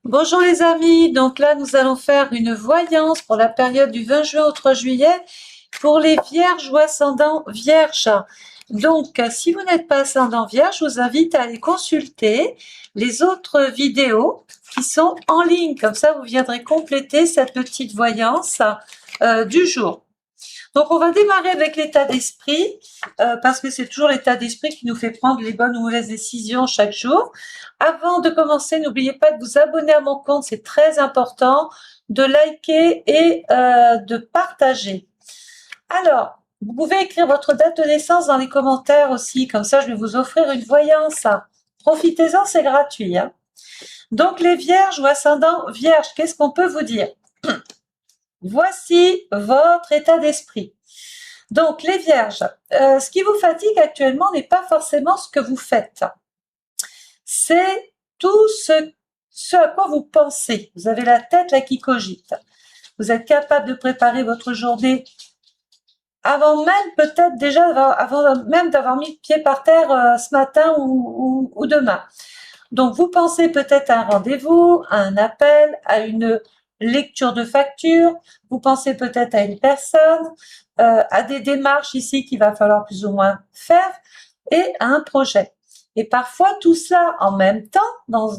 Bonjour les amis, donc là nous allons faire une voyance pour la période du 20 juin au 3 juillet pour les vierges ou ascendants vierges. Donc si vous n'êtes pas ascendant vierge, je vous invite à aller consulter les autres vidéos qui sont en ligne, comme ça vous viendrez compléter cette petite voyance du jour. Donc on va démarrer avec l'état d'esprit, parce que c'est toujours l'état d'esprit qui nous fait prendre les bonnes ou mauvaises décisions chaque jour. Avant de commencer, n'oubliez pas de vous abonner à mon compte, c'est très important, de liker et de partager. Alors, vous pouvez écrire votre date de naissance dans les commentaires aussi, comme ça je vais vous offrir une voyance. Profitez-en, c'est gratuit, hein. Donc les vierges ou ascendants vierges, qu'est-ce qu'on peut vous dire? Voici votre état d'esprit. Donc les vierges, ce qui vous fatigue actuellement n'est pas forcément ce que vous faites. C'est tout ce à quoi vous pensez. Vous avez la tête là qui cogite. Vous êtes capable de préparer votre journée avant même peut-être déjà, avant même d'avoir mis le pied par terre ce matin ou demain. Donc vous pensez peut-être à un rendez-vous, à un appel, à une lecture de facture, vous pensez peut-être à une personne, à des démarches ici qu'il va falloir plus ou moins faire et à un projet. Et parfois tout ça en même temps dans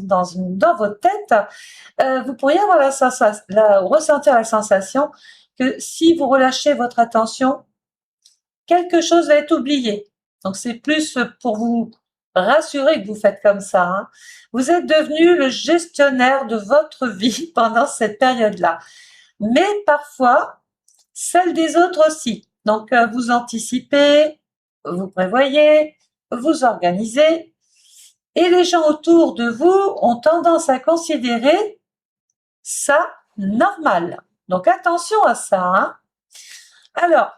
votre tête, vous pourriez avoir ressentir la sensation que si vous relâchez votre attention, quelque chose va être oublié. Donc c'est plus pour vous rassurer que vous faites comme ça, hein. Vous êtes devenu le gestionnaire de votre vie pendant cette période-là. Mais parfois, celle des autres aussi. Donc vous anticipez, vous prévoyez, vous organisez. Et les gens autour de vous ont tendance à considérer ça normal. Donc attention à ça, hein. Alors,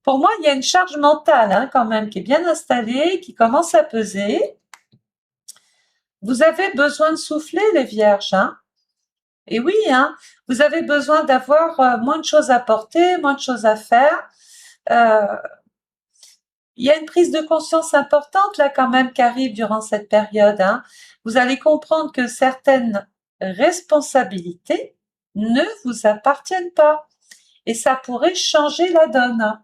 pour moi, il y a une charge mentale, hein, quand même, qui est bien installée, qui commence à peser. Vous avez besoin de souffler, les vierges, hein. Et oui, hein, vous avez besoin d'avoir moins de choses à porter, moins de choses à faire. Euh, il y a une prise de conscience importante, là, quand même, qui arrive durant cette période, hein. Vous allez comprendre que certaines responsabilités ne vous appartiennent pas. Et ça pourrait changer la donne.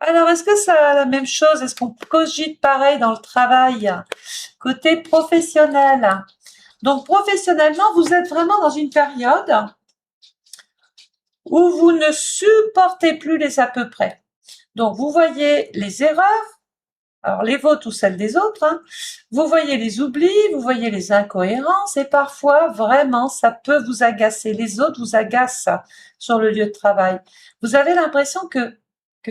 Alors, est-ce que ça a la même chose? Est-ce qu'on cogite pareil dans le travail? Côté professionnel. Donc, professionnellement, vous êtes vraiment dans une période où vous ne supportez plus les à peu près. Donc, vous voyez les erreurs, alors les vôtres ou celles des autres, hein. Vous voyez les oublis, vous voyez les incohérences et parfois, vraiment, ça peut vous agacer. Les autres vous agacent sur le lieu de travail. Vous avez l'impression que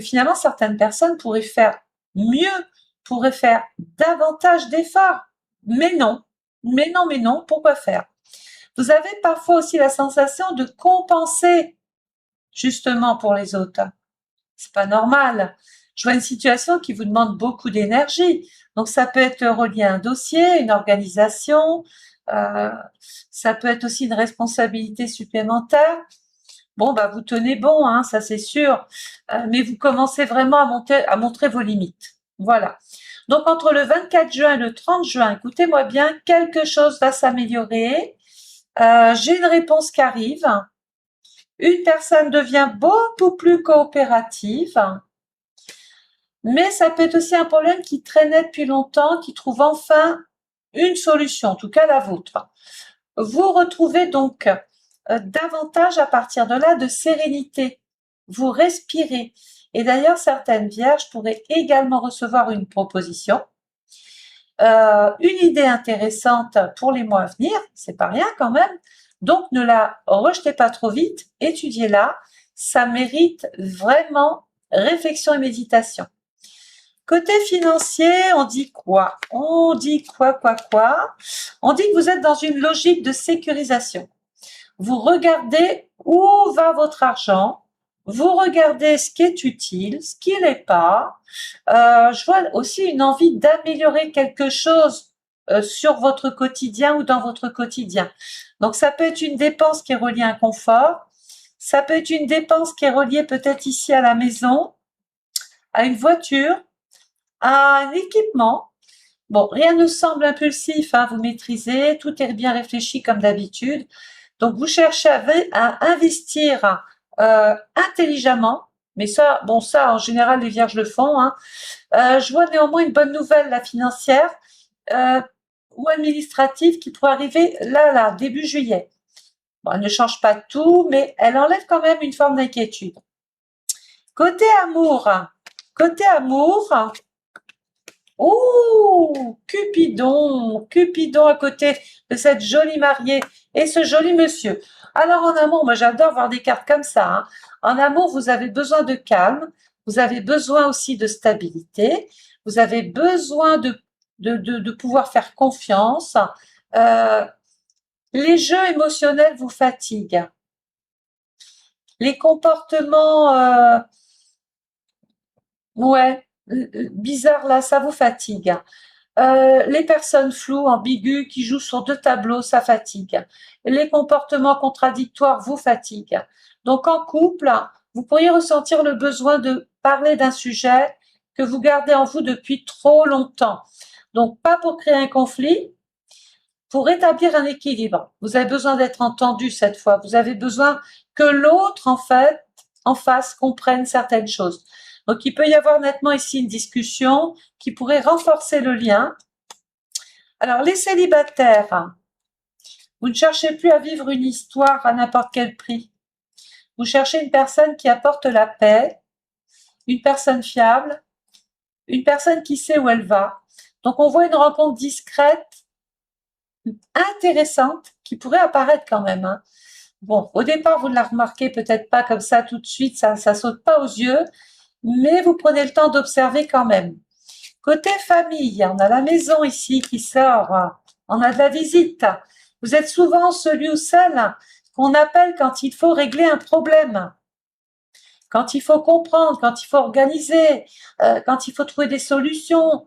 finalement, certaines personnes pourraient faire mieux, pourraient faire davantage d'efforts. Mais non, mais non, mais non, pourquoi faire? Vous avez parfois aussi la sensation de compenser justement pour les autres. C'est pas normal. Je vois une situation qui vous demande beaucoup d'énergie. Donc ça peut être relié à un dossier, une organisation, euh, ça peut être aussi une responsabilité supplémentaire. Bon, bah vous tenez bon, hein, ça c'est sûr, mais vous commencez vraiment à montrer vos limites. Voilà. Donc entre le 24 juin et le 30 juin, écoutez-moi bien, quelque chose va s'améliorer. J'ai une réponse qui arrive. Une personne devient beaucoup plus coopérative, mais ça peut être aussi un problème qui traînait depuis longtemps, qui trouve enfin une solution, en tout cas la vôtre. Vous retrouvez donc davantage à partir de là de sérénité. Vous respirez. Et d'ailleurs, certaines vierges pourraient également recevoir une proposition, une idée intéressante pour les mois à venir, c'est pas rien quand même. Donc ne la rejetez pas trop vite, étudiez-la, ça mérite vraiment réflexion et méditation. Côté financier, on dit quoi? On dit quoi? On dit que vous êtes dans une logique de sécurisation. Vous regardez où va votre argent, vous regardez ce qui est utile, ce qui n'est pas. Je vois aussi une envie d'améliorer quelque chose sur votre quotidien ou dans votre quotidien. Donc ça peut être une dépense qui est reliée à un confort, ça peut être une dépense qui est reliée peut-être ici à la maison, à une voiture, à un équipement. Bon, rien ne semble impulsif, hein, vous maîtrisez, tout est bien réfléchi comme d'habitude. Donc, vous cherchez à investir intelligemment, mais ça, bon, ça, en général, les vierges le font, hein. Je vois néanmoins une bonne nouvelle, la financière ou administrative, qui pourrait arriver là, début juillet. Bon, elle ne change pas tout, mais elle enlève quand même une forme d'inquiétude. Côté amour, oh, Cupidon à côté de cette jolie mariée et ce joli monsieur. Alors en amour, moi j'adore voir des cartes comme ça, hein. En amour, vous avez besoin de calme, vous avez besoin aussi de stabilité, vous avez besoin de pouvoir faire confiance. Euh, les jeux émotionnels vous fatiguent. Les comportements, ouais, bizarres là, ça vous fatigue. Les personnes floues, ambiguës, qui jouent sur deux tableaux, ça fatigue. Les comportements contradictoires vous fatiguent. Donc en couple, vous pourriez ressentir le besoin de parler d'un sujet que vous gardez en vous depuis trop longtemps. Donc pas pour créer un conflit, pour établir un équilibre. Vous avez besoin d'être entendu cette fois. Vous avez besoin que l'autre, en fait, en face, comprenne certaines choses. Donc il peut y avoir nettement ici une discussion qui pourrait renforcer le lien. Alors les célibataires, vous ne cherchez plus à vivre une histoire à n'importe quel prix. Vous cherchez une personne qui apporte la paix, une personne fiable, une personne qui sait où elle va. Donc on voit une rencontre discrète, intéressante, qui pourrait apparaître quand même, hein. Bon, au départ, vous ne la remarquez peut-être pas comme ça tout de suite, ça saute pas aux yeux, mais vous prenez le temps d'observer quand même. Côté famille, on a la maison ici qui sort, on a de la visite. Vous êtes souvent celui ou celle qu'on appelle quand il faut régler un problème, quand il faut comprendre, quand il faut organiser, quand il faut trouver des solutions.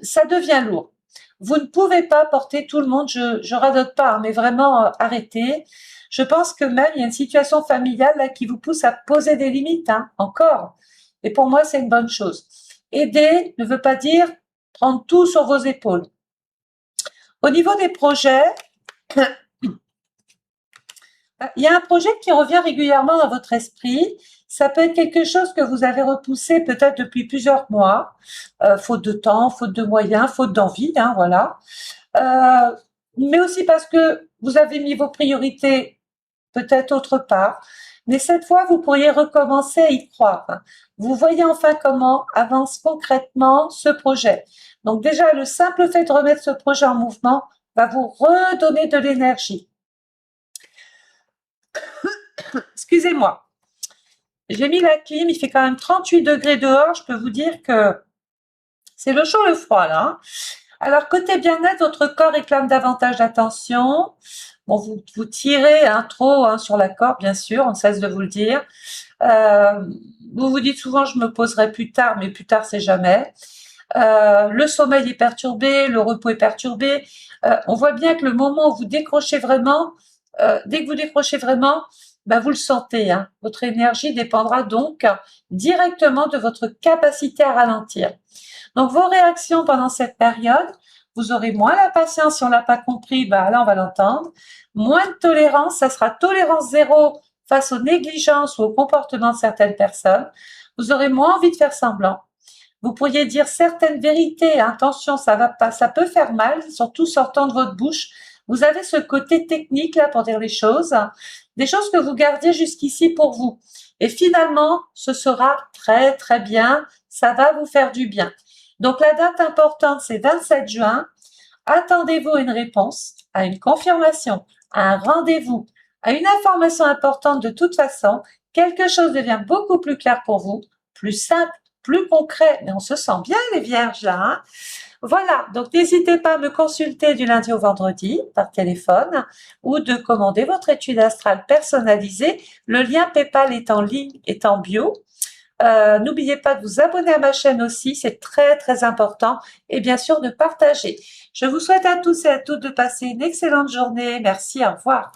Ça devient lourd. Vous ne pouvez pas porter tout le monde, je radote pas, hein, mais vraiment arrêtez. Je pense que même il y a une situation familiale là qui vous pousse à poser des limites, hein, encore. Et pour moi, c'est une bonne chose. Aider ne veut pas dire prendre tout sur vos épaules. Au niveau des projets, il y a un projet qui revient régulièrement dans votre esprit. Ça peut être quelque chose que vous avez repoussé peut-être depuis plusieurs mois, faute de temps, faute de moyens, faute d'envie, hein, voilà. Mais aussi parce que vous avez mis vos priorités peut-être autre part. Mais cette fois, vous pourriez recommencer à y croire. Vous voyez enfin comment avance concrètement ce projet. Donc déjà, le simple fait de remettre ce projet en mouvement va vous redonner de l'énergie. Excusez-moi. J'ai mis la clim, il fait quand même 38 degrés dehors. Je peux vous dire que c'est le chaud, le froid, là, hein. Alors, côté bien-être, votre corps réclame davantage d'attention. Bon, vous tirez trop sur la corde, bien sûr, on ne cesse de vous le dire. Vous vous dites souvent, je me poserai plus tard, mais plus tard, c'est jamais. Le sommeil est perturbé, le repos est perturbé. On voit bien que le moment où vous décrochez vraiment, dès que vous décrochez vraiment, vous le sentez, hein. Votre énergie dépendra donc directement de votre capacité à ralentir. Donc vos réactions pendant cette période, vous aurez moins la patience si on l'a pas compris, là on va l'entendre. Moins de tolérance, ça sera tolérance zéro face aux négligences ou au comportement de certaines personnes. Vous aurez moins envie de faire semblant. Vous pourriez dire certaines vérités, attention, ça va pas, ça peut faire mal, surtout sortant de votre bouche. Vous avez ce côté technique là pour dire les choses, des choses que vous gardiez jusqu'ici pour vous. Et finalement, ce sera très très bien, ça va vous faire du bien. Donc la date importante, c'est 27 juin. Attendez-vous à une réponse, à une confirmation, à un rendez-vous, à une information importante de toute façon. Quelque chose devient beaucoup plus clair pour vous, plus simple, plus concret. Mais on se sent bien les vierges là, hein. Voilà, donc n'hésitez pas à me consulter du lundi au vendredi par téléphone ou de commander votre étude astrale personnalisée. Le lien PayPal est en ligne, est en bio. N'oubliez pas de vous abonner à ma chaîne aussi, c'est très très important, et bien sûr de partager. Je vous souhaite à tous et à toutes de passer une excellente journée. Merci, au revoir.